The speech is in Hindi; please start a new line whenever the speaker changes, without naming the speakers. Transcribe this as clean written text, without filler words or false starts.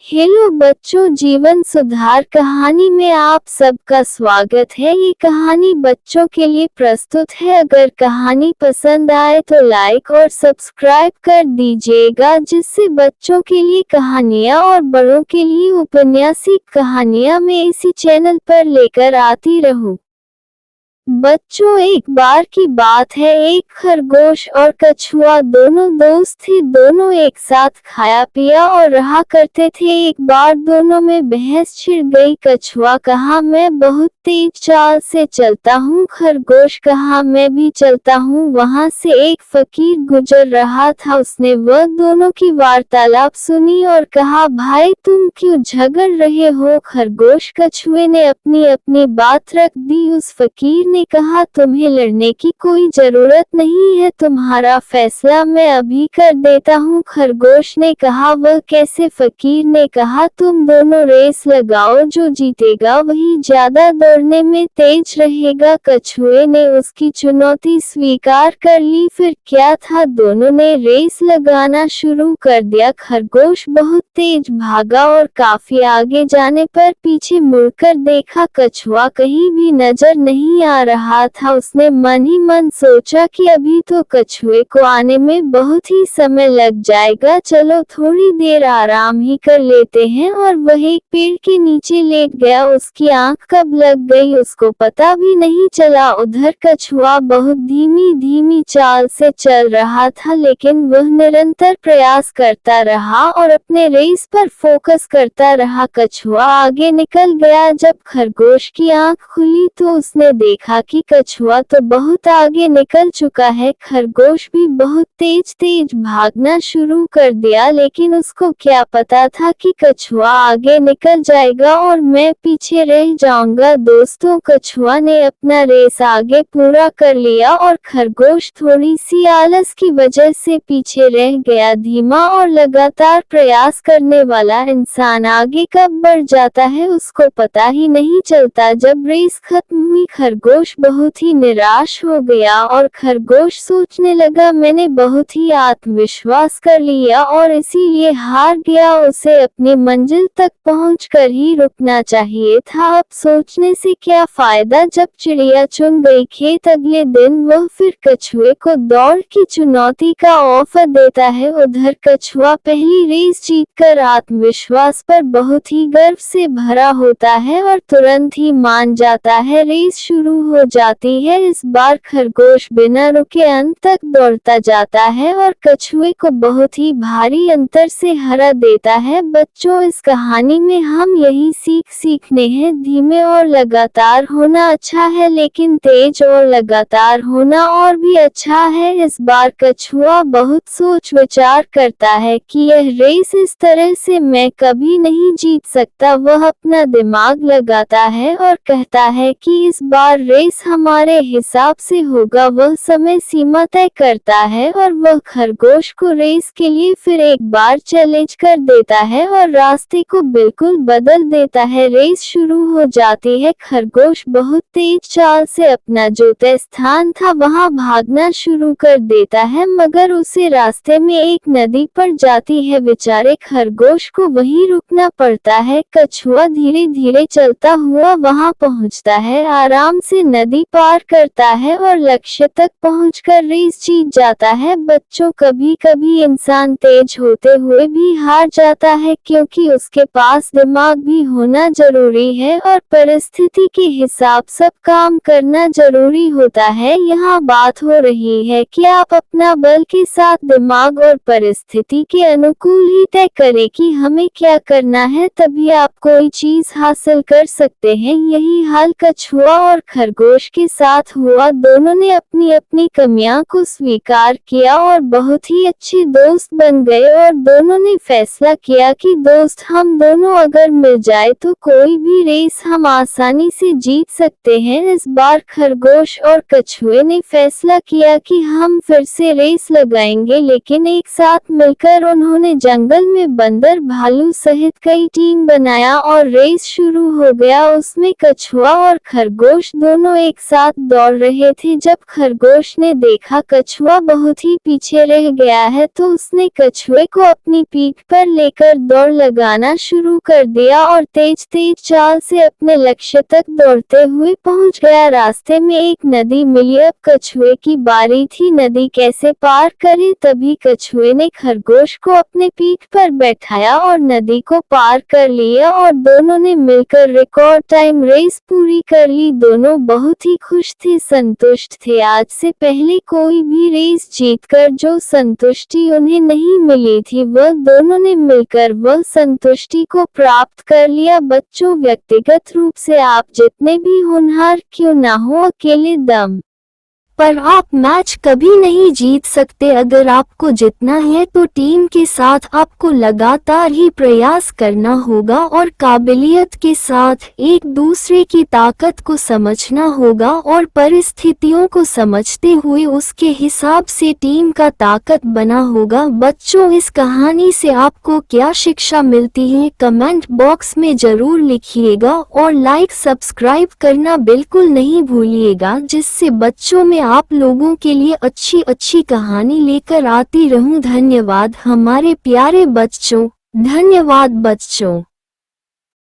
हेलो बच्चों, जीवन सुधार कहानी में आप सबका स्वागत है। ये कहानी बच्चों के लिए प्रस्तुत है। अगर कहानी पसंद आए तो लाइक और सब्सक्राइब कर दीजिएगा, जिससे बच्चों के लिए कहानियाँ और बड़ों के लिए उपन्यासिक कहानियाँ मैं इसी चैनल पर लेकर आती रहूँ। बच्चों, एक बार की बात है, एक खरगोश और कछुआ दोनों दोस्त थे। दोनों एक साथ खाया पिया और रहा करते थे। एक बार दोनों में बहस छिड़ गई। कछुआ कहा, मैं बहुत तेज चाल से चलता हूँ। खरगोश कहा, मैं भी चलता हूँ। वहाँ से एक फकीर गुजर रहा था। उसने वह दोनों की वार्तालाप सुनी और कहा, भाई तुम क्यों झगड़ रहे हो? खरगोश कछुए ने अपनी अपनी बात रख दी। उस फकीर ने कहा, तुम्हें लड़ने की कोई जरूरत नहीं है, तुम्हारा फैसला मैं अभी कर देता हूँ। खरगोश ने कहा, वह कैसे? फकीर ने कहा, तुम दोनों रेस लगाओ, जो जीतेगा वही ज्यादा दौड़ने में तेज रहेगा। कछुए ने उसकी चुनौती स्वीकार कर ली। फिर क्या था, दोनों ने रेस लगाना शुरू कर दिया। खरगोश बहुत तेज भागा और काफी आगे जाने पर पीछे मुड़कर देखा, कछुआ कहीं भी नजर नहीं आ रहा था। उसने मन ही मन सोचा कि अभी तो कछुए को आने में बहुत ही समय लग जाएगा, चलो थोड़ी देर आराम ही कर लेते हैं। और वह एक पेड़ के नीचे लेट गया। उसकी आंख कब लग गई उसको पता भी नहीं चला। उधर कछुआ बहुत धीमी धीमी चाल से चल रहा था, लेकिन वह निरंतर प्रयास करता रहा और अपने रेस पर फोकस करता रहा। कछुआ आगे निकल गया। जब खरगोश की आंख खुली तो उसने देखा कि कछुआ तो बहुत आगे निकल चुका है। खरगोश भी बहुत तेज तेज भागना शुरू कर दिया, लेकिन उसको क्या पता था कि कछुआ आगे निकल जाएगा और मैं पीछे रह जाऊंगा। दोस्तों, कछुआ ने अपना रेस आगे पूरा कर लिया और खरगोश थोड़ी सी आलस की वजह से पीछे रह गया। धीमा और लगातार प्रयास करने वाला इंसान आगे कब बढ़ जाता है उसको पता ही नहीं चलता। जब रेस खत्म हुई, खरगोश बहुत ही निराश हो गया और खरगोश सोचने लगा, मैंने बहुत ही आत्मविश्वास कर लिया और इसीलिए हार गया। उसे अपनी मंजिल तक पहुंचकर ही रुकना चाहिए था। अब सोचने से क्या फायदा। जब चिड़िया चुन गई खेत, अगले दिन वह फिर कछुए को दौड़ की चुनौती का ऑफर देता है। उधर कछुआ पहली रेस जीतकर आत्मविश्वास पर बहुत ही गर्व से भरा होता है और तुरंत ही मान जाता है। रेस शुरू हो जाती है। इस बार खरगोश बिना रुके अंत तक दौड़ता जाता है और कछुए को बहुत ही भारी अंतर से हरा देता है। बच्चों, इस कहानी में हम यही सीखने हैं, धीमे और लगातार होना अच्छा है, लेकिन तेज और लगातार होना और भी अच्छा है। इस बार कछुआ बहुत सोच विचार करता है कि यह रेस इस तरह से मैं कभी नहीं जीत सकता। वह अपना दिमाग लगाता है और कहता है कि इस बार रेस हमारे हिसाब से होगा। वह समय सीमा तय करता है और वह खरगोश को रेस के लिए फिर एक बार चैलेंज कर देता है और रास्ते को बिल्कुल बदल देता है। रेस शुरू हो जाती है। खरगोश बहुत तेज चाल से अपना जो तय स्थान था वहां भागना शुरू कर देता है, मगर उसे रास्ते में एक नदी पड़ जाती है। बेचारे खरगोश को वहीं रुकना पड़ता है। कछुआ धीरे धीरे चलता हुआ वहां पहुंचता है, आराम से नदी पार करता है और लक्ष्य तक पहुंचकर रेस जीत जाता है। बच्चों, कभी कभी इंसान तेज होते हुए भी हार जाता है, क्योंकि उसके पास दिमाग भी होना जरूरी है और परिस्थिति के हिसाब सब काम करना जरूरी होता है। यहाँ बात हो रही है कि आप अपना बल के साथ दिमाग और परिस्थिति के अनुकूल ही तय करें कि हमें क्या करना है, तभी आप कोई चीज हासिल कर सकते हैं। यही हाल कछुआ और खरगोश के साथ हुआ। दोनों ने अपनी अपनी कमियां को स्वीकार किया और बहुत ही अच्छे दोस्त बन गए और दोनों ने फैसला किया कि दोस्त हम दोनों अगर मिल जाए तो कोई भी रेस हम आसानी से जीत सकते हैं। इस बार खरगोश और कछुए ने फैसला किया कि हम फिर से रेस लगाएंगे, लेकिन एक साथ मिलकर उन्होंने जंगल में बंदर, भालू सहित कई टीम बनाया और रेस शुरू हो गया। उसमें कछुआ और खरगोश दोनों दोनों एक साथ दौड़ रहे थे। जब खरगोश ने देखा कछुआ बहुत ही पीछे रह गया है तो उसने कछुए को अपनी पीठ पर लेकर दौड़ लगाना शुरू कर दिया और तेज तेज चाल से अपने लक्ष्य तक दौड़ते हुए पहुंच गया। रास्ते में एक नदी मिली। अब कछुए की बारी थी, नदी कैसे पार करे। तभी कछुए ने खरगोश को अपने पीठ पर बैठाया और नदी को पार कर लिया और दोनों ने मिलकर रिकॉर्ड टाइम रेस पूरी कर ली। दोनों बहुत ही खुश थे, संतुष्ट थे। आज से पहले कोई भी रेस जीतकर जो संतुष्टि उन्हें नहीं मिली थी वह दोनों ने मिलकर वह संतुष्टि को प्राप्त कर लिया। बच्चों, व्यक्तिगत रूप से आप जितने भी होनहार क्यों ना हो, अकेले दम पर आप मैच कभी नहीं जीत सकते। अगर आपको जीतना है तो टीम के साथ आपको लगातार ही प्रयास करना होगा और काबिलियत के साथ एक दूसरे की ताकत को समझना होगा और परिस्थितियों को समझते हुए उसके हिसाब से टीम का ताकत बना होगा। बच्चों, इस कहानी से आपको क्या शिक्षा मिलती है कमेंट बॉक्स में जरूर लिखिएगा और लाइक सब्सक्राइब करना बिल्कुल नहीं भूलिएगा, जिससे बच्चों में आप लोगों के लिए अच्छी अच्छी कहानी लेकर आती रहूं। धन्यवाद हमारे प्यारे बच्चों। धन्यवाद बच्चों।